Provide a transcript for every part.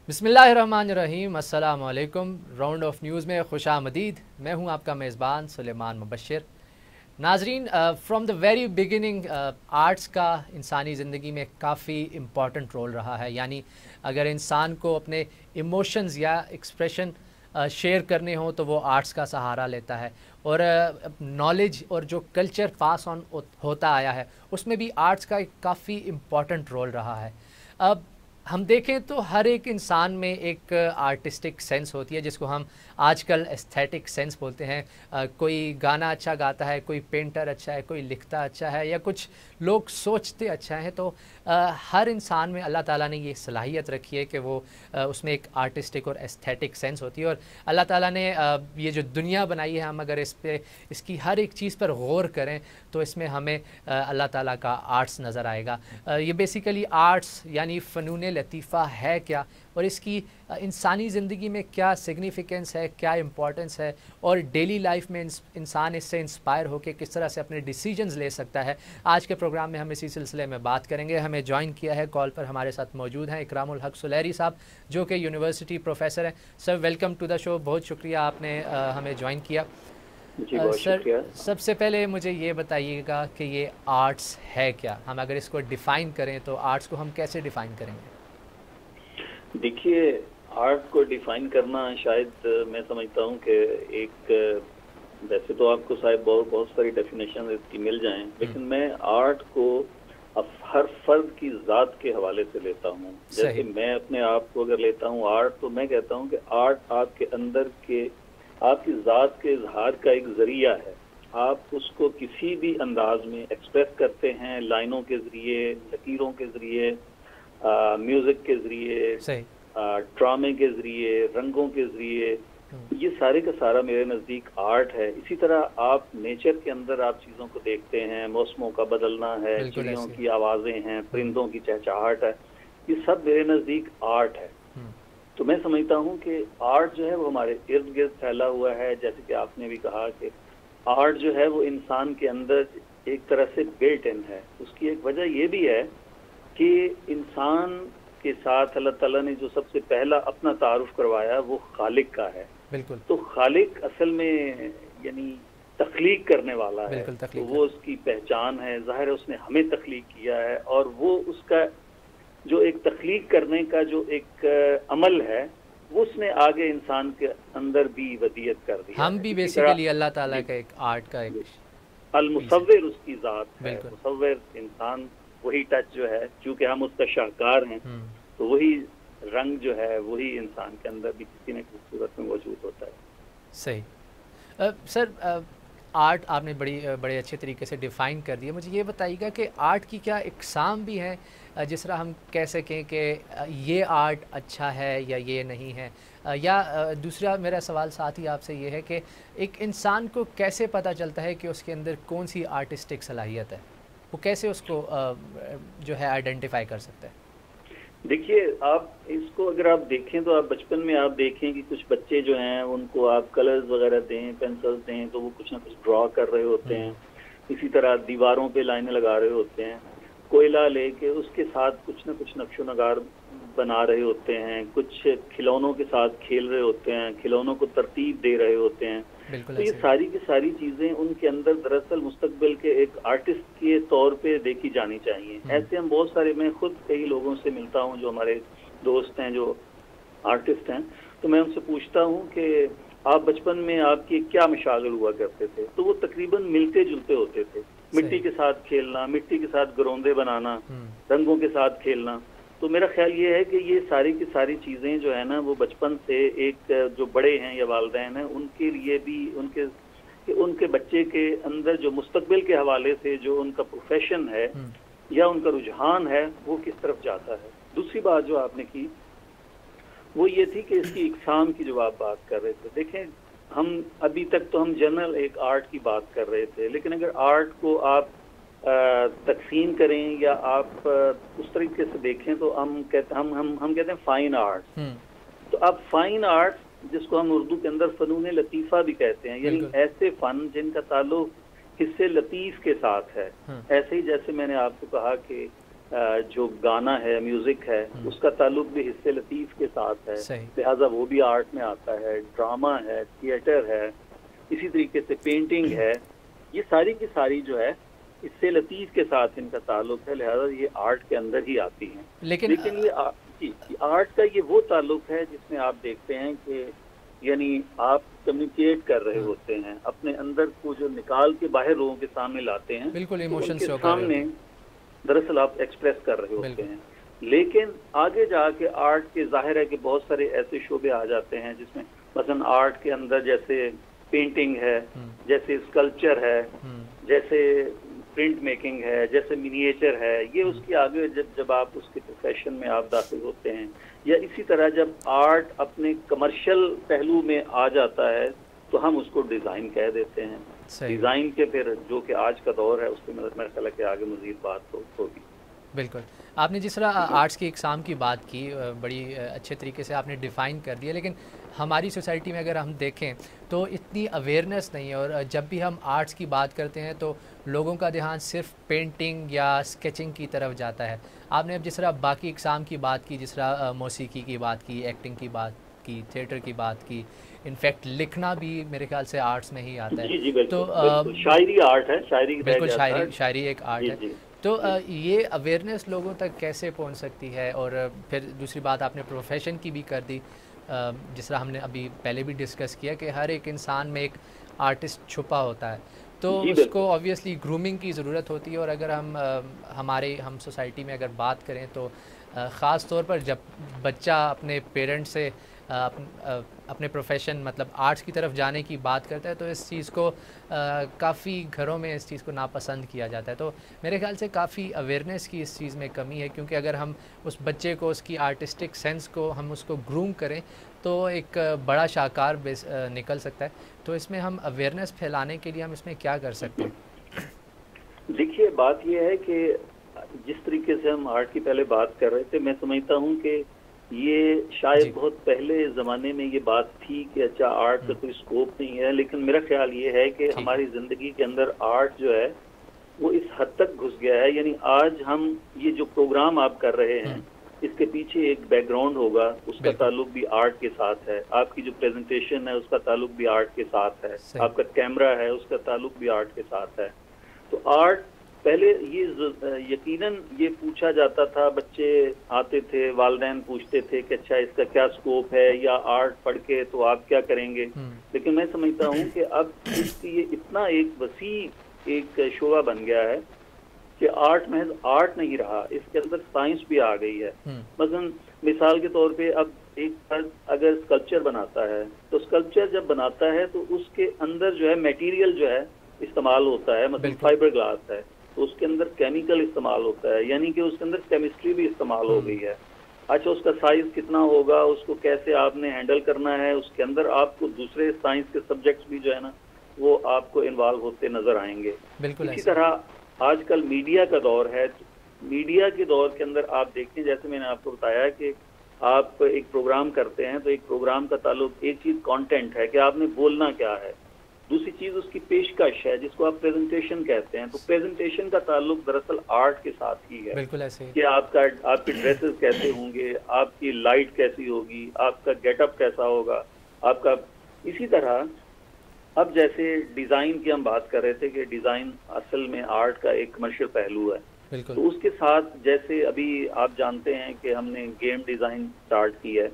बिस्मिल्लाहिर्रहमानिर्रहीम, अस्सलाम वालेकुम। राउंड ऑफ न्यूज़ में खुशामदीद। मैं हूं आपका मेज़बान सुलेमान मुबश्शिर। नाजरीन, from the very beginning arts का इंसानी ज़िंदगी में काफ़ी इम्पॉर्टेंट रोल रहा है। यानी अगर इंसान को अपने इमोशंस या एक्सप्रेशन शेयर करने हों तो वो आर्ट्स का सहारा लेता है। और नॉलेज और जो कल्चर पास ऑन होता आया है उसमें भी आर्ट्स का एक काफ़ी इम्पॉर्टेंट रोल रहा है। अब हम देखें तो हर एक इंसान में एक आर्टिस्टिक सेंस होती है जिसको हम आजकल एस्थेटिक सेंस बोलते हैं। कोई गाना अच्छा गाता है, कोई पेंटर अच्छा है, कोई लिखता अच्छा है, या कुछ लोग सोचते अच्छा है। तो हर इंसान में अल्लाह ताला ने ये सलाहियत रखी है कि वो उसमें एक आर्टिस्टिक और एस्थेटिक सेंस होती है। और अल्लाह ताला ने ये जो दुनिया बनाई है, हम अगर इस पे इसकी हर एक चीज़ पर गौर करें तो इसमें हमें अल्लाह ताला का आर्ट्स नज़र आएगा। ये बेसिकली आर्ट्स यानी फ़नून लतीफ़ा है क्या, और इसकी इंसानी ज़िंदगी में क्या सिग्निफिकेंस है, क्या इम्पोर्टेंस है, और डेली लाइफ में इंसान इससे इंस्पायर होकर किस तरह से अपने डिसीजंस ले सकता है। आज के प्रोग्राम में हम इसी सिलसिले में बात करेंगे। हमें ज्वाइन किया है कॉल पर, हमारे साथ मौजूद हैं इकरामुल हक सुलैरी साहब, जो कि यूनिवर्सिटी प्रोफेसर हैं। Sir, welcome to the show. बहुत शुक्रिया आपने हमें ज्वाइन किया। जी, बहुत सर, शुक्रिया। सबसे पहले मुझे ये बताइएगा कि ये आर्ट्स है क्या। हम अगर इसको डिफ़ाइन करें तो आर्ट्स को हम कैसे डिफ़ाइन करेंगे? देखिए, आर्ट को डिफाइन करना शायद मैं समझता हूँ कि एक वैसे तो आपको शायद बहुत बहुत सारी डेफिनेशन इसकी मिल जाएं, लेकिन मैं आर्ट को अब हर फर्द की ज़ात के हवाले से लेता हूँ। जैसे मैं अपने आप को अगर लेता हूँ आर्ट, तो मैं कहता हूँ कि आर्ट आपके अंदर के आपकी ज़ात के इजहार का एक जरिया है। आप उसको किसी भी अंदाज में एक्सप्रेस करते हैं, लाइनों के जरिए, लकीरों के जरिए, म्यूजिक के जरिए, ड्रामे के जरिए, रंगों के जरिए। ये सारे का सारा मेरे नज़दीक आर्ट है। इसी तरह आप नेचर के अंदर आप चीज़ों को देखते हैं, मौसमों का बदलना है, चिड़ियों की आवाज़ें हैं, परिंदों की चहचहाहट है, ये सब मेरे नज़दीक आर्ट है। तो मैं समझता हूँ कि आर्ट जो है वो हमारे इर्द गिर्द फैला हुआ है। जैसे कि आपने भी कहा कि आर्ट जो है वो इंसान के अंदर एक तरह से बिल्ट इन है। उसकी एक वजह ये भी है कि इंसान के साथ अल्लाह ताला ने जो सबसे पहला अपना तारुफ करवाया वो खालिक का है। बिल्कुल। तो खालिक असल में यानी तख्लीक करने वाला है, तो वो उसकी पहचान है। जाहिर है उसने हमें तख्लीक किया है, और वो उसका जो एक तख्लीक करने का जो एक अमल है वो उसने आगे इंसान के अंदर भी वदियत कर दिया। हम भी बेसिकली अल्लाह ताला का एक आर्ट का एक अल मुसव्विर उसकी ज़ात है। मुसव्विर इंसान वही टच जो है, चूंकि हम उसका शाहकार हैं, तो वही रंग जो है वही इंसान के अंदर भी किसी न किसी सूरत में मौजूद होता है। सही। सर, आर्ट आपने बड़े अच्छे तरीके से डिफ़ाइन कर दिया। मुझे ये बताइएगा कि आर्ट की क्या इकसाम भी हैं, जिस तरह हम कह सकें कि ये आर्ट अच्छा है या ये नहीं है, या दूसरा मेरा सवाल साथ ही आपसे ये है कि एक इंसान को कैसे पता चलता है कि उसके अंदर कौन सी आर्टिस्टिक सलाहियत है, वो कैसे उसको जो है आइडेंटिफाई कर सकता है? देखिए, आप इसको अगर आप देखें तो आप बचपन में आप देखें कि कुछ बच्चे जो हैं उनको आप कलर्स वगैरह दें, पेंसिल्स दें, तो वो कुछ ना कुछ ड्रॉ कर रहे होते हैं। इसी तरह दीवारों पे लाइनें लगा रहे होते हैं। कोयला लेके उसके साथ कुछ ना कुछ नक्शो नगार बना रहे होते हैं। कुछ खिलौनों के साथ खेल रहे होते हैं, खिलौनों को तरतीब दे रहे होते हैं। तो ये सारी की सारी चीजें उनके अंदर दरअसल मुस्तकबिल के एक आर्टिस्ट के तौर पे देखी जानी चाहिए। ऐसे हम बहुत सारे, मैं खुद कई लोगों से मिलता हूँ जो हमारे दोस्त हैं जो आर्टिस्ट हैं, तो मैं उनसे पूछता हूँ कि आप बचपन में आपके क्या मशागल हुआ करते थे, तो वो तकरीबन मिलते जुलते होते थे। मिट्टी के साथ खेलना, मिट्टी के साथ गरोंदे बनाना, रंगों के साथ खेलना। तो मेरा ख्याल ये है कि ये सारी की सारी चीज़ें जो है ना वो बचपन से एक जो बड़े हैं या वालिदैन हैं उनके लिए भी उनके बच्चे के अंदर जो मुस्तकबिल के हवाले से जो उनका प्रोफेशन है या उनका रुझान है वो किस तरफ जाता है। दूसरी बात जो आपने की वो ये थी कि इसकी इकसाम की जो आप बात कर रहे थे। देखें, हम अभी तक तो हम जनरल एक आर्ट की बात कर रहे थे, लेकिन अगर आर्ट को आप तकसीम करें या आप उस तरीके से देखें तो हम कहते हैं फाइन आर्ट। तो अब फाइन आर्ट जिसको हम उर्दू के अंदर फनून लतीफ़ा भी कहते हैं, यानी ऐसे फन जिनका ताल्लुक हिस्से लतीफ़ के साथ है। ऐसे ही जैसे मैंने आपको कहा कि जो गाना है, म्यूजिक है, उसका ताल्लुक भी हिस्से लतीफ़ के साथ है, लिहाजा वो भी आर्ट में आता है। ड्रामा है, थिएटर है, इसी तरीके से पेंटिंग है, ये सारी की सारी जो है हिस्से लतीफ़ के साथ इनका ताल्लुक है, लिहाजा ये आर्ट के अंदर ही आती हैं। लेकिन ये आर्ट का ये वो ताल्लुक है जिसमें आप देखते हैं कि यानी आप कम्युनिकेट कर रहे होते हैं, अपने अंदर को जो निकाल के बाहर लोगों के सामने लाते हैं, बिल्कुल इमोशन के सामने दरअसल आप एक्सप्रेस कर रहे होते हैं। लेकिन आगे जाके आर्ट के जाहिर है कि बहुत सारे ऐसे शोबे आ जाते हैं जिसमें मसलन आर्ट के अंदर जैसे पेंटिंग है, जैसे स्कल्पचर है, जैसे प्रिंट मेकिंग है, जैसे मिनिएचर है, ये उसकी आगे जब आप उसके प्रोफेशन में आप दाखिल होते हैं, या इसी तरह जब आर्ट अपने कमर्शियल पहलू में आ जाता है तो हम उसको डिज़ाइन कह देते हैं। डिज़ाइन के फिर जो कि आज का दौर है उस पर मेरे ख्याल है कि आगे मज़ीद बात होगी। बिल्कुल, आपने जिस तरह आर्ट्स की इकसाम की बात की, बड़ी अच्छे तरीके से आपने डिफ़ाइन कर दिया, लेकिन हमारी सोसाइटी में अगर हम देखें तो इतनी अवेयरनेस नहीं है, और जब भी हम आर्ट्स की बात करते हैं तो लोगों का ध्यान सिर्फ पेंटिंग या स्केचिंग की तरफ जाता है। आपने अब जिस तरह बाकी इकसाम की बात की, जिस तरह मौसीकी की बात की, एक्टिंग की बात की, थिएटर की बात की, इनफैक्ट लिखना भी मेरे ख्याल से आर्ट्स में ही आता है। जी, तो शायरी आर्ट है, बिल्कुल शायरी एक आर्ट है। तो ये अवेयरनेस लोगों तक कैसे पहुंच सकती है? और फिर दूसरी बात आपने प्रोफेशन की भी कर दी, जिस तरह हमने अभी पहले भी डिस्कस किया कि हर एक इंसान में एक आर्टिस्ट छुपा होता है, तो उसको ऑब्वियसली ग्रूमिंग की ज़रूरत होती है। और अगर हम सोसाइटी में अगर बात करें तो ख़ास तौर पर जब बच्चा अपने पेरेंट्स से अपने प्रोफेशन मतलब आर्ट्स की तरफ जाने की बात करता है तो इस चीज़ को काफ़ी घरों में इस चीज़ को नापसंद किया जाता है। तो मेरे ख्याल से काफ़ी अवेयरनेस की इस चीज़ में कमी है, क्योंकि अगर हम उस बच्चे को उसकी आर्टिस्टिक सेंस को हम उसको ग्रूम करें तो एक बड़ा शाहकार निकल सकता है। तो इसमें हम अवेयरनेस फैलाने के लिए हम इसमें क्या कर सकते हैं? देखिए, बात यह है कि जिस तरीके से हम आर्ट की पहले बात कर रहे थे, मैं समझता हूँ कि ये शायद बहुत पहले ज़माने में ये बात थी कि अच्छा आर्ट का कोई स्कोप नहीं है, लेकिन मेरा ख्याल ये है कि हमारी ज़िंदगी के अंदर आर्ट जो है वो इस हद तक घुस गया है। यानी आज हम ये जो प्रोग्राम आप कर रहे हैं इसके पीछे एक बैकग्राउंड होगा, उसका ताल्लुक भी आर्ट के साथ है। आपकी जो प्रेजेंटेशन है उसका ताल्लुक भी आर्ट के साथ है, आपका कैमरा है उसका ताल्लुक भी आर्ट के साथ है। तो आर्ट पहले ये यकीनन ये पूछा जाता था, बच्चे आते थे, वालिदैन पूछते थे कि अच्छा इसका क्या स्कोप है, या आर्ट पढ़ के तो आप क्या करेंगे। लेकिन मैं समझता हूँ कि अब इसकी ये इतना एक वसी एक शोबा बन गया है कि आर्ट महज आर्ट नहीं रहा, इसके अंदर साइंस भी आ गई है। मसलन मिसाल के तौर पे अब एक फर्द अगर स्कल्पचर बनाता है तो स्कल्पचर जब बनाता है तो उसके अंदर जो है मटेरियल जो है इस्तेमाल होता है, मतलब फाइबर ग्लास है तो उसके अंदर केमिकल इस्तेमाल होता है, यानी कि उसके अंदर केमिस्ट्री भी इस्तेमाल हो गई है। अच्छा, उसका साइज कितना होगा, उसको कैसे आपने हैंडल करना है, उसके अंदर आपको दूसरे साइंस के सब्जेक्ट्स भी जो है ना वो आपको इन्वॉल्व होते नजर आएंगे। इसी तरह आजकल मीडिया का दौर है, मीडिया के दौर के अंदर आप देखें, जैसे मैंने आपको बताया कि आप एक प्रोग्राम करते हैं तो एक प्रोग्राम का ताल्लुक एक चीज कंटेंट है कि आपने बोलना क्या है, दूसरी चीज उसकी पेशकश है जिसको आप प्रेजेंटेशन कहते हैं। तो प्रेजेंटेशन का ताल्लुक दरअसल आर्ट के साथ ही है। बिल्कुल ऐसे कि आपके ड्रेसेस कैसे होंगे, आपकी लाइट कैसी होगी, आपका गेटअप कैसा होगा, आपका इसी तरह अब जैसे डिजाइन की हम बात कर रहे थे कि डिजाइन असल में आर्ट का एक कमर्शियल पहलू है, तो उसके साथ जैसे अभी आप जानते हैं कि हमने गेम डिजाइन स्टार्ट की है।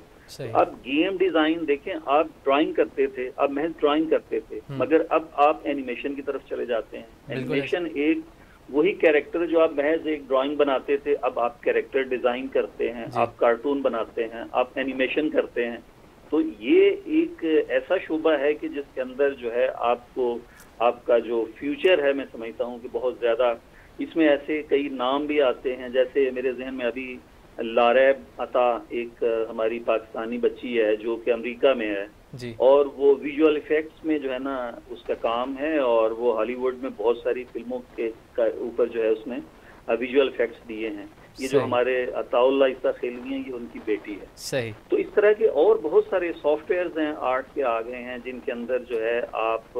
अब गेम डिजाइन देखें, आप ड्राइंग करते थे, अब महज ड्राइंग करते थे, मगर अब आप एनिमेशन की तरफ चले जाते हैं। एनिमेशन एक वही कैरेक्टर जो आप महज एक ड्राइंग बनाते थे, अब आप कैरेक्टर डिजाइन करते हैं, आप कार्टून बनाते हैं, आप एनिमेशन करते हैं। तो ये एक ऐसा शोबा है कि जिसके अंदर जो है आपको आपका जो फ्यूचर है, मैं समझता हूँ कि बहुत ज्यादा इसमें ऐसे कई नाम भी आते हैं। जैसे मेरे जहन में अभी लारैब अता एक हमारी पाकिस्तानी बच्ची है जो कि अमेरिका में है जी। और वो विजुअल इफेक्ट्स में जो है ना उसका काम है, और वो हॉलीवुड में बहुत सारी फिल्मों के ऊपर जो है उसने विजुअल इफेक्ट्स दिए हैं। ये जो हमारे अताउल्ला इस्ता खेलवी हैं, ये उनकी बेटी है। सही। तो इस तरह के और बहुत सारे सॉफ्टवेयर्स हैं आर्ट के आ गए हैं जिनके अंदर जो है आप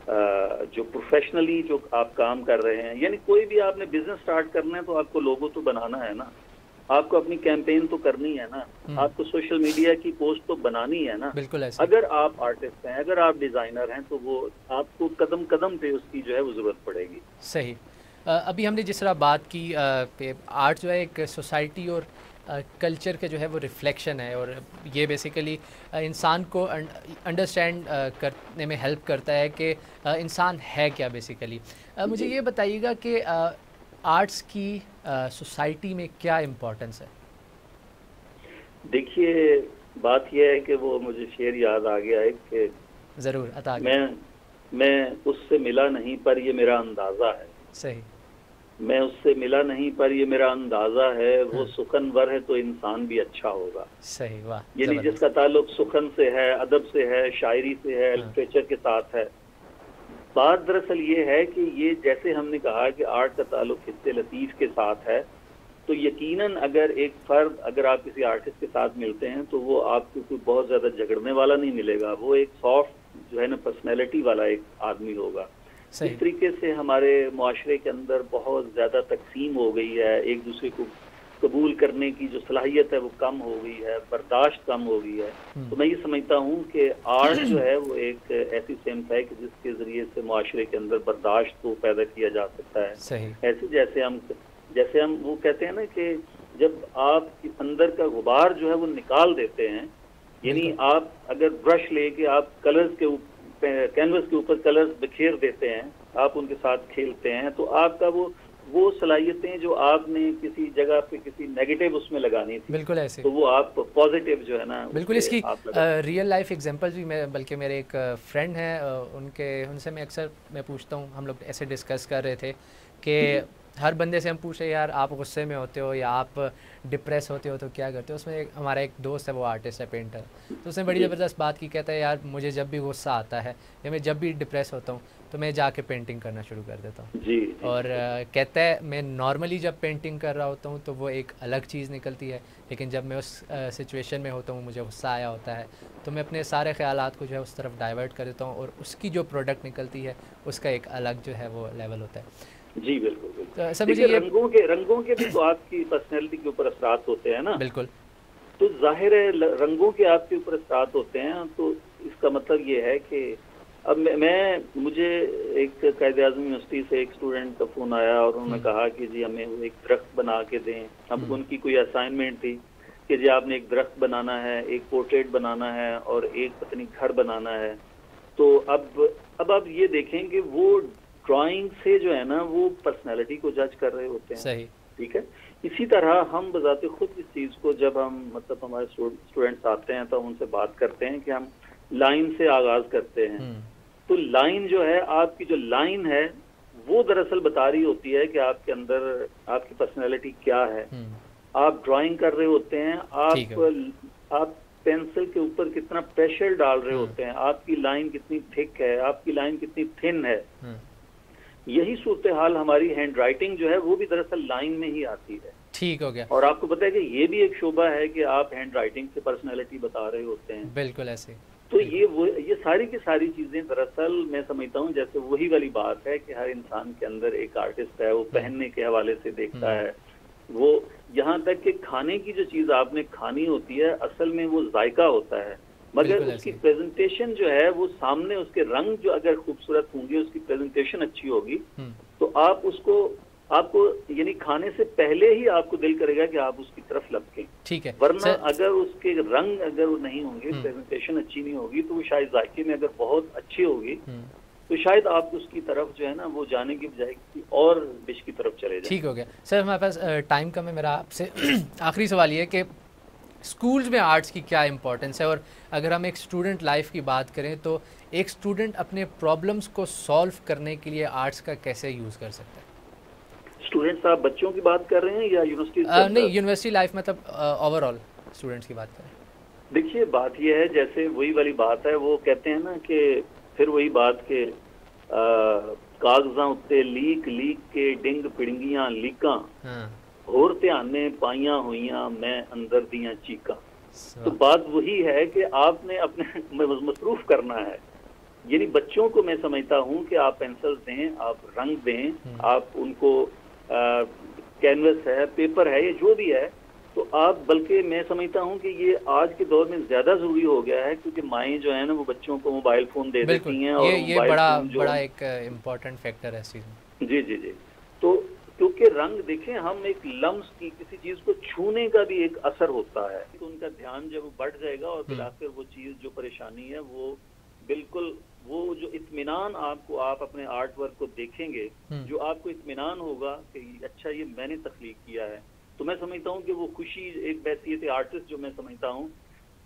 जो प्रोफेशनली जो आप काम कर रहे हैं, यानी कोई भी आपने बिजनेस स्टार्ट करना है तो आपको लोगो तो बनाना है ना, आपको अपनी कैंपेन तो करनी है ना, आपको सोशल मीडिया की पोस्ट तो बनानी है ना। बिल्कुल ऐसे। अगर आप आर्टिस्ट हैं, अगर आप डिजाइनर हैं, तो वो आपको कदम कदम पे उसकी जो है वो जरूरत पड़ेगी। सही। अभी हमने जिस तरह बात की कि आर्ट जो है एक सोसाइटी और कल्चर के जो है वो रिफ्लेक्शन है, और ये बेसिकली इंसान को अंडरस्टैंड करने में हेल्प करता है कि इंसान है क्या बेसिकली। मुझे ये बताइएगा कि आर्ट्स की सोसाइटी में क्या इम्पोर्टेंस है? देखिए, बात यह है कि वो मुझे शेर याद आ गया है कि ज़रूर अता मैं उससे मिला नहीं पर ये मेरा अंदाज़ा है। सही। मैं उससे मिला नहीं पर ये मेरा अंदाज़ा है, वो सुखनवर है तो इंसान भी अच्छा होगा। सही, वाह। यानी जिसका ताल्लुक सुखन से है, अदब से है, शायरी से है, लिटरेचर के साथ है। बात दरअसल ये है कि ये जैसे हमने कहा कि आर्ट का ताल्लुक हिस्से लतीफ़ के साथ है, तो यकीनन अगर एक फर्द, अगर आप किसी आर्टिस्ट के साथ मिलते हैं तो वो आपको कोई बहुत ज़्यादा झगड़ने वाला नहीं मिलेगा, वो एक सॉफ्ट जो है ना पर्सनैलिटी वाला एक आदमी होगा। इस तरीके से हमारे मुआशरे के अंदर बहुत ज़्यादा तकसीम हो गई है, एक दूसरे को कबूल करने की जो सलाहियत है वो कम हो गई है, बर्दाश्त कम हो गई है। तो मैं ये समझता हूँ कि आर्ट जो है वो एक ऐसी सेंस है कि जिसके ज़रिए से मुआशरे के अंदर बर्दाश्त को पैदा किया जा सकता है। सही। ऐसे जैसे हम वो कहते हैं ना कि जब आप अंदर का गुबार जो है वो निकाल देते हैं, यानी आप अगर ब्रश लेके आप कलर्स के कैनवस के ऊपर कलर्स बिखेर देते हैं, आप उनके साथ खेलते हैं, तो आपका वो सलाहियतें जो आपने किसी जगह पे किसी नेगेटिव उसमें लगानी थी, बिल्कुल ऐसे, तो वो आप पॉजिटिव जो है ना, बिल्कुल इसकी रियल लाइफ एग्जांपल्स भी बल्कि मेरे एक फ्रेंड हैं, उनसे मैं अक्सर पूछता हूँ, हम लोग ऐसे डिस्कस कर रहे थे कि हर बंदे से हम पूछे यार आप गुस्से में होते हो या आप डिप्रेस होते हो तो क्या करते हो। उसमें हमारा एक दोस्त है, वो आर्टिस्ट है, पेंटर, तो उसने बड़ी ज़बरदस्त बात की। कहता है यार मुझे जब भी गुस्सा आता है या मैं जब भी डिप्रेस होता हूँ तो मैं जाके पेंटिंग करना शुरू कर देता हूँ। और कहता है मैं नॉर्मली जब पेंटिंग कर रहा होता हूँ तो वो एक अलग चीज़ निकलती है, लेकिन जब मैं उस सिचुएशन में होता हूँ, मुझे गुस्सा आया होता है, तो मैं अपने सारे ख्यालात को जो है उस तरफ डाइवर्ट कर देता हूँ और उसकी जो प्रोडक्ट निकलती है उसका एक अलग जो है वो लेवल होता है। जी बिल्कुल बिल्कुल। तो मुझे रंगों के भी तो आपकी पर्सनैलिटी के ऊपर असरात होते हैं ना। बिल्कुल। तो जाहिर है रंगों के आपके ऊपर असरात होते हैं, तो इसका मतलब ये है कि अब मुझे एक कायद-ए-आज़म यूनिवर्सिटी से एक स्टूडेंट का फ़ोन आया और उन्होंने कहा कि जी हमें एक दरख्त बना के दें। अब उनकी कोई असाइनमेंट थी कि जी आपने एक दरख्त बनाना है, एक पोर्ट्रेट बनाना है और एक पत्नी घर बनाना है। तो अब आप ये देखें कि वो ड्राइंग से जो है ना वो पर्सनालिटी को जज कर रहे होते हैं। सही। ठीक है। इसी तरह हम बजाते खुद इस चीज़ को जब हम मतलब हमारे स्टूडेंट्स आते हैं तो हम उनसे बात करते हैं कि हम लाइन से आगाज करते हैं। तो लाइन जो है, आपकी जो लाइन है वो दरअसल बता रही होती है कि आपके अंदर आपकी पर्सनैलिटी क्या है। आप ड्राइंग कर रहे होते हैं, आप पेंसिल के ऊपर कितना प्रेशर डाल रहे होते हैं, आपकी लाइन कितनी थिक है, आपकी लाइन कितनी थिन है। यही सूरत हाल हमारी हैंड राइटिंग जो है वो भी दरअसल लाइन में ही आती है। ठीक हो गया। और आपको पता है कि ये भी एक शोबा है कि आप हैंड राइटिंग से पर्सनैलिटी बता रहे होते हैं। बिल्कुल ऐसे। तो ये सारी की सारी चीजें दरअसल मैं समझता हूँ जैसे वही वाली बात है कि हर इंसान के अंदर एक आर्टिस्ट है, वो पहनने के हवाले से देखता है, वो यहाँ तक कि खाने की जो चीज आपने खानी होती है असल में वो जायका होता है, मगर उसकी प्रेजेंटेशन जो है वो सामने उसके रंग जो अगर खूबसूरत होंगे, उसकी प्रेजेंटेशन अच्छी होगी तो आपको यानी खाने से पहले ही आपको दिल करेगा कि आप उसकी तरफ लपकें। ठीक है। वरना अगर उसके रंग अगर वो नहीं होंगे, प्रेजेंटेशन अच्छी नहीं होगी, तो वो शायद जायके में अगर बहुत अच्छी होगी तो शायद आप उसकी तरफ जो है ना वो जाने की बजाय किसी और डिश की तरफ चले जाएं। ठीक हो गया सर, हमारे पास टाइम कम है। मेरा आपसे आखिरी सवाल ये है कि स्कूल्स में आर्ट्स की क्या इंपॉर्टेंस है, और अगर हम एक स्टूडेंट लाइफ की बात करें तो एक स्टूडेंट अपने प्रॉब्लम्स को सॉल्व करने के लिए आर्ट्स का कैसे यूज़ कर सकता है? स्टूडेंट्स, आप बच्चों की बात कर रहे हैं या यूनिवर्सिटी? नहीं, यूनिवर्सिटी लाइफ मतलब ओवरऑल स्टूडेंट्स की बात करें। देखिए, बात यह है जैसे वही वाली बात है, वो कहते हैं ना कि फिर वही बात के कागजां उत्ते लीक लीक के डिंग पिड़ंगियां लीकां और ध्याने पाइयां हुईयां मैं अंदर दियां चीकां। तो बात वही है कि आपने अपने मसरूफ करना है, यानी बच्चों को मैं समझता हूँ कि आप पेंसिल्स दें, आप रंग दें, आप उनको कैनवस है, पेपर है, ये जो भी है, तो आप, बल्कि मैं समझता हूँ कि ये आज के दौर में ज्यादा जरूरी हो गया है, क्योंकि माएँ जो है ना वो बच्चों को मोबाइल फोन दे बिल्कुल, देती हैं, और ये मोबाइल बड़ा फोन जो, बड़ा एक इम्पोर्टेंट फैक्टर है इस चीज़ में। जी जी जी, तो क्योंकि रंग देखें, हम एक लम्स की किसी चीज को छूने का भी एक असर होता है, तो उनका ध्यान जब बढ़ जाएगा और फिर आखिर वो चीज जो परेशानी है वो बिल्कुल, वो जो इत्मीनान आपको, आप अपने आर्ट वर्क को देखेंगे, जो आपको इत्मीनान होगा कि अच्छा ये मैंने तख्लीक किया है, तो मैं समझता हूँ कि वो खुशी एक हैसियत आर्टिस्ट जो मैं समझता हूँ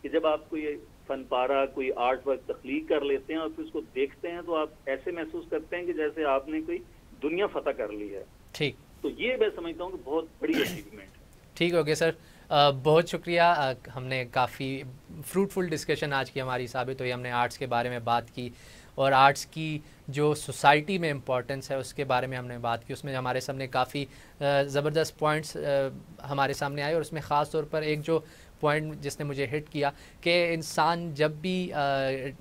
कि जब आप कोई फन पारा, कोई आर्ट वर्क तख्लीक कर लेते हैं और फिर उसको देखते हैं, तो आप ऐसे महसूस करते हैं कि जैसे आपने कोई दुनिया फतह कर ली है। ठीक, तो ये मैं समझता हूँ कि बहुत बड़ी अचीवमेंट है। ठीक हो गया सर, बहुत शुक्रिया। हमने काफ़ी फ्रूटफुल डिस्कशन आज की हमारी साबित हुई। हमने आर्ट्स के बारे में बात की और आर्ट्स की जो सोसाइटी में इम्पोर्टेंस है उसके बारे में हमने बात की। उसमें हमारे सामने काफ़ी ज़बरदस्त पॉइंट्स हमारे सामने आए, और उसमें ख़ास तौर पर एक जो पॉइंट जिसने मुझे हिट किया कि इंसान जब भी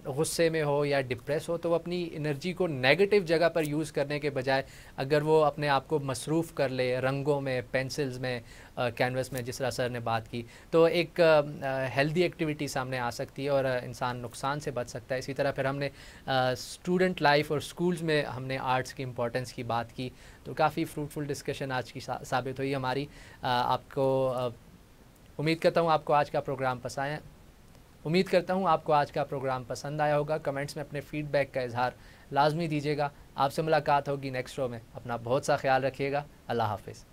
गुस्से में हो या डिप्रेस हो तो वो अपनी एनर्जी को नेगेटिव जगह पर यूज़ करने के बजाय अगर वो अपने आप को मसरूफ़ कर ले रंगों में, पेंसिल्स में, कैनवस में, जिस तरह सर ने बात की, तो एक हेल्दी एक्टिविटी सामने आ सकती है और इंसान नुकसान से बच सकता है। इसी तरह फिर हमने स्टूडेंट लाइफ और स्कूल्स में हमने आर्ट्स की इम्पोर्टेंस की बात की, तो काफ़ी फ्रूटफुल डिस्कशन आज की साबित हुई हमारी। आपको उम्मीद करता हूँ आपको आज का प्रोग्राम पसंद आया होगा। कमेंट्स में अपने फीडबैक का इजहार लाजमी दीजिएगा। आपसे मुलाकात होगी नेक्स्ट शो में। अपना बहुत सा ख्याल रखिएगा। अल्लाह हाफिज़।